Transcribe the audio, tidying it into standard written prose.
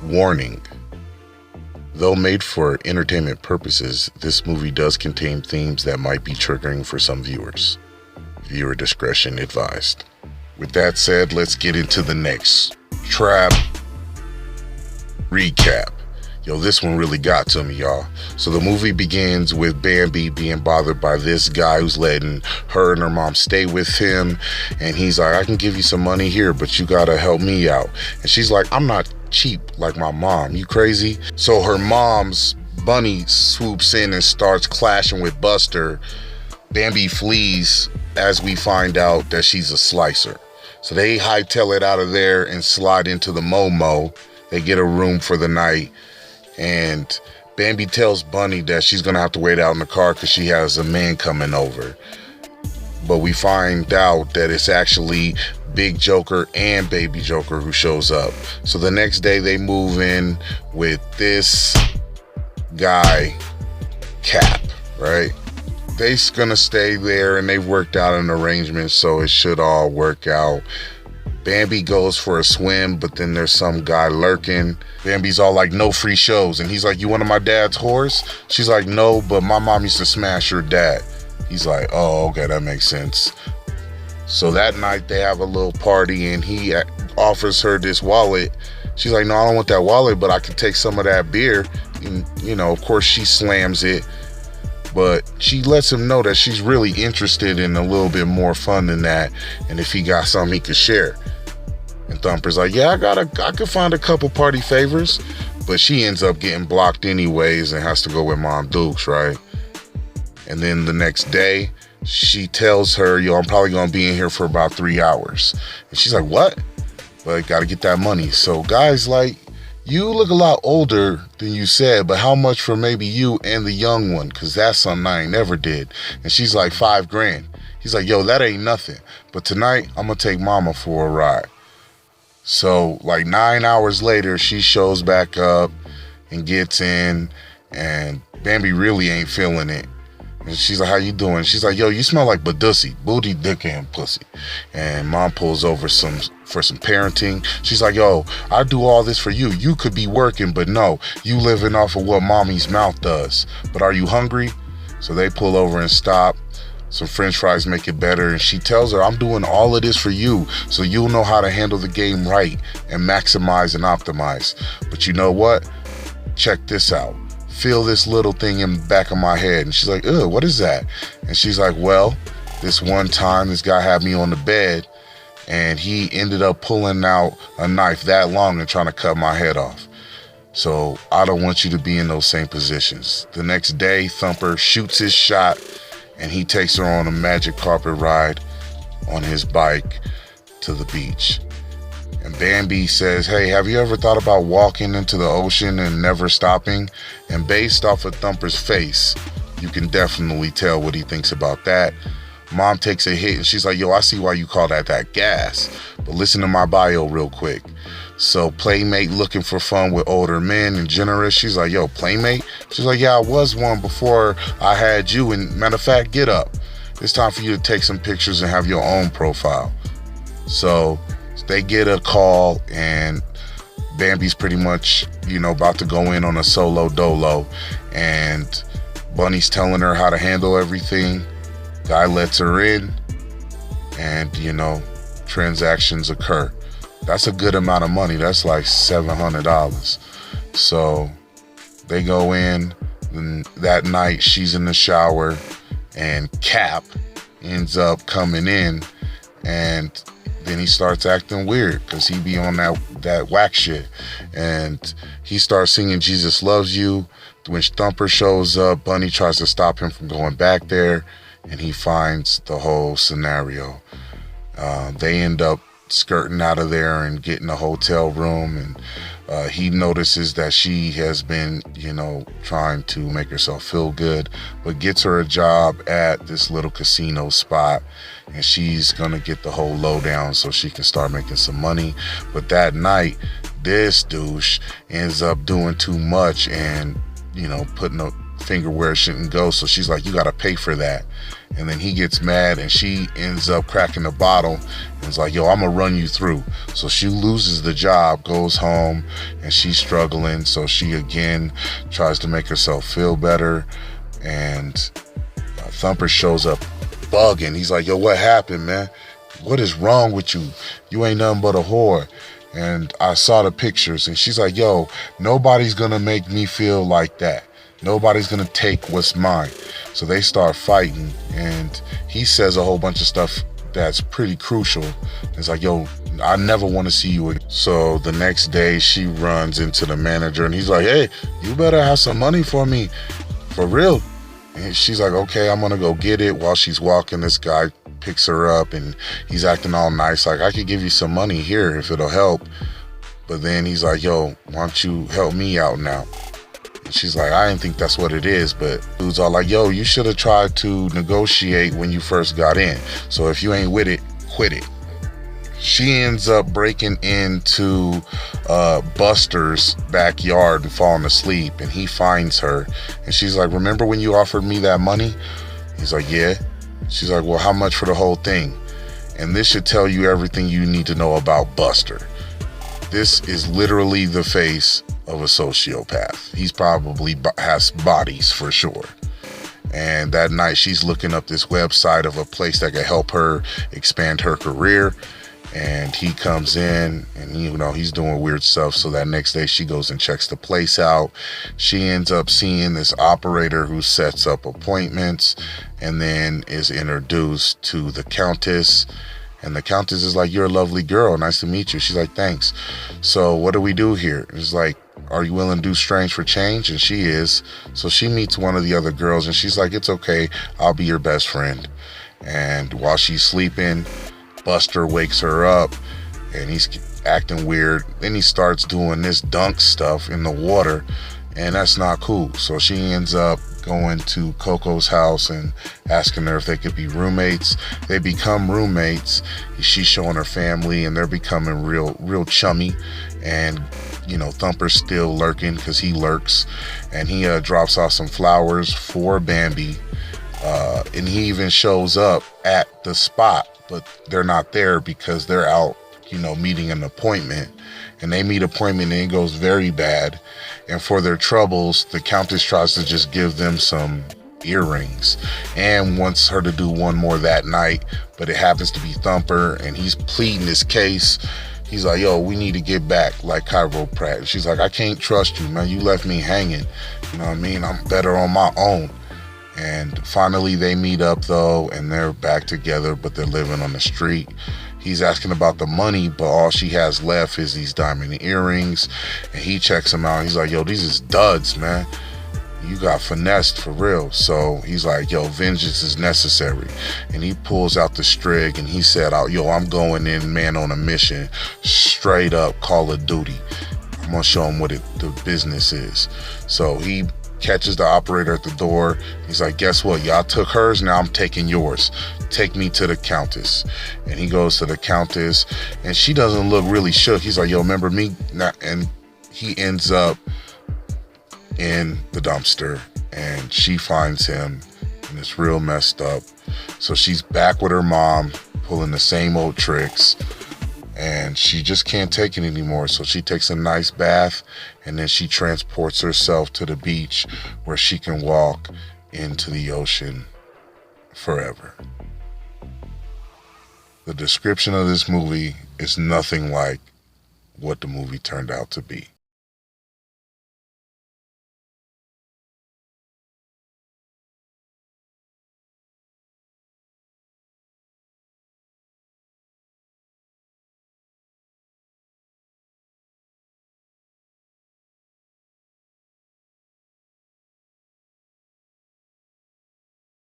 Warning. Though made for entertainment purposes, this movie does contain themes that might be triggering for some viewers. Viewer discretion advised. With that said, let's get into the next trap recap. Yo, this one really got to me, y'all. So the movie begins with Bambi being bothered by this guy who's letting her and her mom stay with him. And he's like, I can give you some money here, but you gotta help me out. And she's like, I'm not cheap like my mom. You crazy? So her mom's bunny swoops in and starts clashing with Buster. Bambi flees as we find out that she's a slicer. So they hightail it out of there and slide into the Momo. They get a room for the night. And Bambi tells Bunny that she's gonna have to wait out in the car because she has a man coming over. But we find out that it's actually Big Joker and Baby Joker who shows up. So the next day they move in with this guy, Cap, right? They're gonna stay there and they've worked out an arrangement, so it should all work out. Bambi goes for a swim, but then there's some guy lurking. Bambi's all like, no free shows. And he's like, you wanted my dad's horse? She's like, no, but my mom used to smash your dad. He's like, oh, okay, that makes sense. So that night they have a little party and he offers her this wallet. She's like, no, I don't want that wallet, but I can take some of that beer. And, you know, of course she slams it. But she lets him know that she's really interested in a little bit more fun than that. And if he got something he could share. And Thumper's like, yeah, I could find a couple party favors. But she ends up getting blocked anyways and has to go with Mom Dukes, right? And then the next day, she tells her, yo, I'm probably going to be in here for about 3 hours. And she's like, what? But got to get that money. So guys, like, you look a lot older than you said, but how much for maybe you and the young one? Because that's something I ain't never did. And she's like, $5,000. He's like, yo, that ain't nothing. But tonight, I'm going to take mama for a ride. So like 9 hours later, she shows back up and gets in, and Bambi really ain't feeling it. And she's like, how you doing? She's like, yo, you smell like Badussy, booty, dick, and pussy. And mom pulls over for some parenting. She's like, yo, I do all this for you. You could be working, but no, you living off of what mommy's mouth does. But are you hungry? So they pull over and stop. Some French fries make it better. And she tells her, I'm doing all of this for you, so you'll know how to handle the game right and maximize and optimize. But you know what? Check this out. Feel this little thing in the back of my head. And she's like, ugh, what is that? And she's like, well, this one time this guy had me on the bed and he ended up pulling out a knife that long and trying to cut my head off. So I don't want you to be in those same positions. The next day, Thumper shoots his shot and he takes her on a magic carpet ride on his bike to the beach. And Bambi says, hey, have you ever thought about walking into the ocean and never stopping? And based off of Thumper's face, you can definitely tell what he thinks about that. Mom takes a hit and she's like, yo, I see why you call that gas. But listen to my bio real quick. So playmate looking for fun with older men and generous. She's like, yo, playmate? She's like, yeah, I was one before I had you. And matter of fact, get up. It's time for you to take some pictures and have your own profile. So they get a call and Bambi's pretty much, about to go in on a solo dolo. And Bunny's telling her how to handle everything. Guy lets her in and, transactions occur. That's a good amount of money. That's like $700. So they go in, and that night she's in the shower and Cap ends up coming in, and then he starts acting weird because he be on that whack shit. And he starts singing Jesus Loves You. When Thumper shows up, Bunny tries to stop him from going back there, and he finds the whole scenario. They end up skirting out of there and getting a hotel room, and he notices that she has been, trying to make herself feel good, but gets her a job at this little casino spot, and she's gonna get the whole lowdown so she can start making some money. But that night, this douche ends up doing too much and, finger where it shouldn't go. So she's like, you gotta pay for that. And then he gets mad and she ends up cracking the bottle and is like, yo, I'm gonna run you through. So she loses the job, goes home, and she's struggling. So she again tries to make herself feel better. And Thumper shows up bugging. He's like, yo, what happened, man? What is wrong with you? You ain't nothing but a whore. And I saw the pictures and she's like, yo, nobody's gonna make me feel like that. Nobody's gonna take what's mine. So they start fighting and he says a whole bunch of stuff that's pretty crucial. It's like, yo, I never want to see you again. So the next day she runs into the manager and he's like, hey, you better have some money for me, for real. And she's like, okay, I'm gonna go get it. While she's walking, this guy picks her up and he's acting all nice, like, I could give you some money here if it'll help. But then he's like, yo, why don't you help me out now? And she's like, I didn't think that's what it is. But dude's all like, yo, you should have tried to negotiate when you first got in. So if you ain't with it, quit it. She ends up breaking into Buster's backyard and falling asleep, and he finds her and she's like, remember when you offered me that money? He's like, yeah. She's like, well, how much for the whole thing? And this should tell you everything you need to know about Buster. This is literally the face of a sociopath. He's probably has bodies for sure. And that night she's looking up this website of a place that could help her expand her career. And he comes in and, you know, he's doing weird stuff. So that next day she goes and checks the place out. She ends up seeing this operator who sets up appointments and then is introduced to the Countess. And the Countess is like, you're a lovely girl. Nice to meet you. She's like, thanks. So what do we do here? It's like, are you willing to do strange for change? And she is. So she meets one of the other girls and she's like, it's okay. I'll be your best friend. And while she's sleeping, Buster wakes her up and he's acting weird. Then he starts doing this dunk stuff in the water, and that's not cool. So she ends up going to Coco's house and asking her if they could be roommates. They become roommates. She's showing her family and they're becoming real chummy. And, you know, Thumper's still lurking because he lurks, and he drops off some flowers for Bambi. And he even shows up at the spot, but they're not there because they're out, you know, meeting an appointment. And they meet appointment and it goes very bad. And for their troubles, the Countess tries to just give them some earrings and wants her to do one more that night, but it happens to be Thumper and he's pleading his case. He's like, yo, we need to get back like chiropractic. And she's like, I can't trust you, man. You left me hanging. You know what I mean? I'm better on my own. And finally they meet up though, and they're back together, but they're living on the street. He's asking about the money, but all she has left is these diamond earrings. And he checks them out. He's like, yo, these is duds, man. You got finessed for real. So he's like, yo, vengeance is necessary. And he pulls out the strig and he said, yo, I'm going in, man, on a mission. Straight up Call of Duty. I'm gonna show him what the business is. So he catches the operator at the door. He's like, guess what? Y'all took hers, now I'm taking yours. Take me to the Countess. And he goes to the Countess and she doesn't look really shook. He's like, yo, remember me? And he ends up in the dumpster and she finds him and it's real messed up. So she's back with her mom, pulling the same old tricks. And she just can't take it anymore. So she takes a nice bath and then she transports herself to the beach where she can walk into the ocean forever. The description of this movie is nothing like what the movie turned out to be.